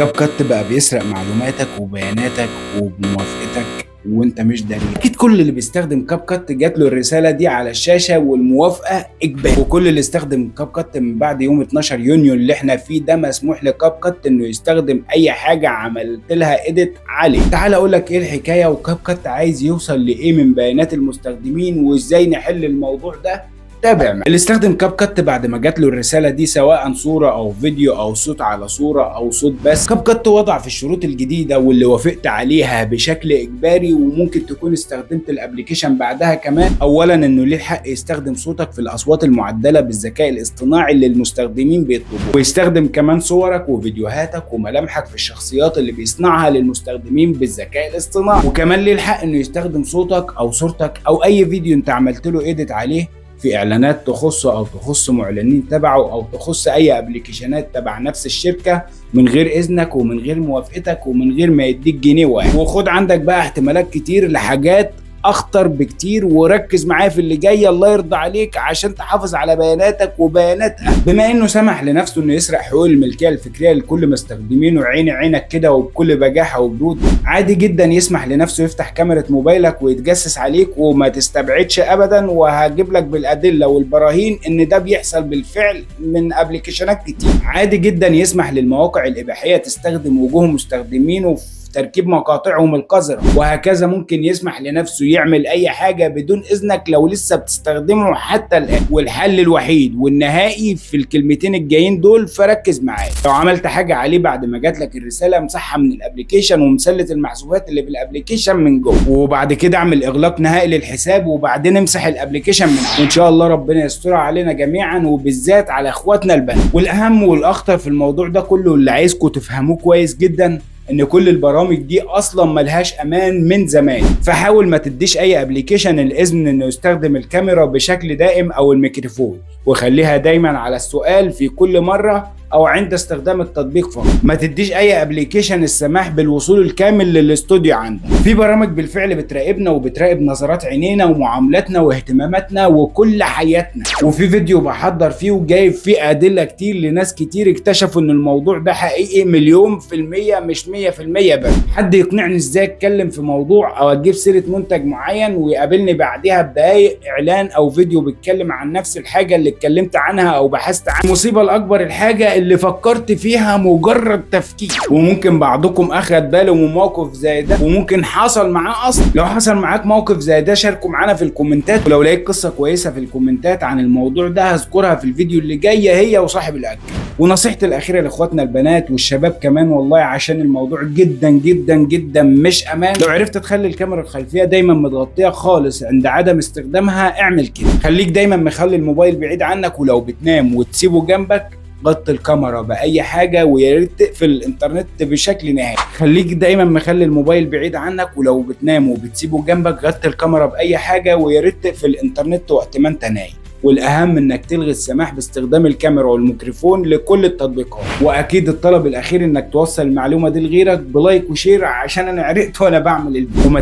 كاب كات بقى بيسرق معلوماتك وبياناتك وبموافقتك وانت مش داري. اكيد كل اللي بيستخدم كاب كات جات له الرساله دي على الشاشه والموافقه اجباري، وكل اللي استخدم كاب كات من بعد يوم 12 يونيو اللي احنا فيه ده مسموح لكاب كات انه يستخدم اي حاجه عملت لها ايديت عليه. تعال اقول لك ايه الحكايه وكاب كات عايز يوصل لايه من بيانات المستخدمين وازاي نحل الموضوع ده. تابع معي. اللي استخدم كاب كات بعد ما جات له الرساله دي سواء صوره او فيديو او صوت على صوره او صوت بس، كاب كات وضع في الشروط الجديده واللي وافقت عليها بشكل اجباري وممكن تكون استخدمت الابليكيشن بعدها كمان. اولا انه ليه الحق يستخدم صوتك في الاصوات المعدله بالذكاء الاصطناعي اللي المستخدمين بيطلبوه، ويستخدم كمان صورك وفيديوهاتك وملامحك في الشخصيات اللي بيصنعها للمستخدمين بالذكاء الاصطناعي. وكمان ليه الحق انه يستخدم صوتك او صورتك او اي فيديو انت عملت له ايديت عليه في اعلانات تخصه او تخص معلنين تبعه او تخص اي ابليكيشنات تبع نفس الشركه من غير اذنك ومن غير موافقتك ومن غير ما يديك جنيه واحد. وخد عندك بقى احتمالات كتير لحاجات اخطر بكتير، وركز معايا في اللي جاي الله يرضى عليك عشان تحافظ على بياناتك وبياناتها. بما انه سمح لنفسه انه يسرق حقوق الملكيه الفكريه لكل مستخدمينه عيني عينك كده وبكل بجاحه وبرود، عادي جدا يسمح لنفسه يفتح كاميرا موبايلك ويتجسس عليك وما تستبعدش ابدا، وهجيب لك بالادله والبراهين ان ده بيحصل بالفعل من ابلكيشنات كتير. عادي جدا يسمح للمواقع الاباحيه تستخدم وجوه مستخدمينه في تركيب مقاطعهم القذرة، وهكذا ممكن يسمح لنفسه يعمل اي حاجة بدون اذنك لو لسه بتستخدمه حتى الان. والحل الوحيد والنهائي في الكلمتين الجايين دول، فركز معايا. لو عملت حاجة عليه بعد ما جات لك الرسالة امسحها من الابليكيشن ومسلت المحذوفات اللي في الابليكيشن من جوه، وبعد كده اعمل اغلاق نهائي للحساب وبعدين امسح الابليكيشن من عنده. وان شاء الله ربنا يسترها علينا جميعا وبالذات على اخواتنا البنات. والاهم والاخطر في الموضوع ده كله اللي عايزكم تفهموه كويس جدا، ان كل البرامج دي اصلا ملهاش امان من زمان. فحاول ما تديش اي ابليكيشن الاذن انه يستخدم الكاميرا بشكل دائم او الميكروفون، وخليها دايما على السؤال في كل مرة او عند استخدام التطبيق فقط. ما تديش اي ابليكيشن السماح بالوصول الكامل للاستوديو عندك. في برامج بالفعل بتراقبنا وبتراقب نظرات عينينا ومعاملاتنا واهتماماتنا وكل حياتنا، وفي فيديو بحضر فيه وجايب فيه ادله كتير لناس كتير اكتشفوا ان الموضوع ده حقيقي 1,000,000% مش 100% بس. حد يقنعني ازاي اتكلم في موضوع او اجيب سيره منتج معين ويقابلني بعدها بدقايق اعلان او فيديو بيتكلم عن نفس الحاجه اللي اتكلمت عنها او بحثت عنها؟ المصيبه الاكبر الحاجه اللي فكرت فيها مجرد تفكير. وممكن بعضكم اخد باله من موقف زي ده وممكن حصل معاه اصلا. لو حصل معاك موقف زي ده شاركوا معانا في الكومنتات، ولو لقيت قصه كويسه في الكومنتات عن الموضوع ده هذكرها في الفيديو اللي جاي هي وصاحب الاكل. ونصيحتي الاخيره لاخواتنا البنات والشباب كمان والله عشان الموضوع جدا جدا جدا مش امان، لو عرفت تخلي الكاميرا الخلفيه دايما متغطيه خالص عند عدم استخدامها اعمل كده. خليك دايما مخلي الموبايل بعيد عنك، ولو بتنام وتسيبه جنبك غطي الكاميرا باي حاجه ويا ريت تقفل الانترنت بشكل نهائي. خليك دايما مخلي الموبايل بعيد عنك، ولو بتنام وبتسيبه جنبك غطي الكاميرا باي حاجه ويا ريت تقفل الانترنت وقت ما انت نايم. والاهم انك تلغي السماح باستخدام الكاميرا والميكروفون لكل التطبيقات. واكيد الطلب الاخير انك توصل المعلومه دي لغيرك بلايك وشير عشان انا عرقت وانا بعمل الفيديو. وما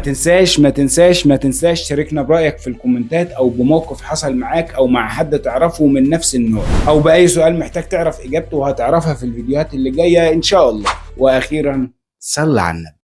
تنساش شاركنا برايك في الكومنتات او بموقف حصل معاك او مع حد تعرفه من نفس النوع، او باي سؤال محتاج تعرف اجابته وهتعرفها في الفيديوهات اللي جايه ان شاء الله. واخيرا صل على النبي.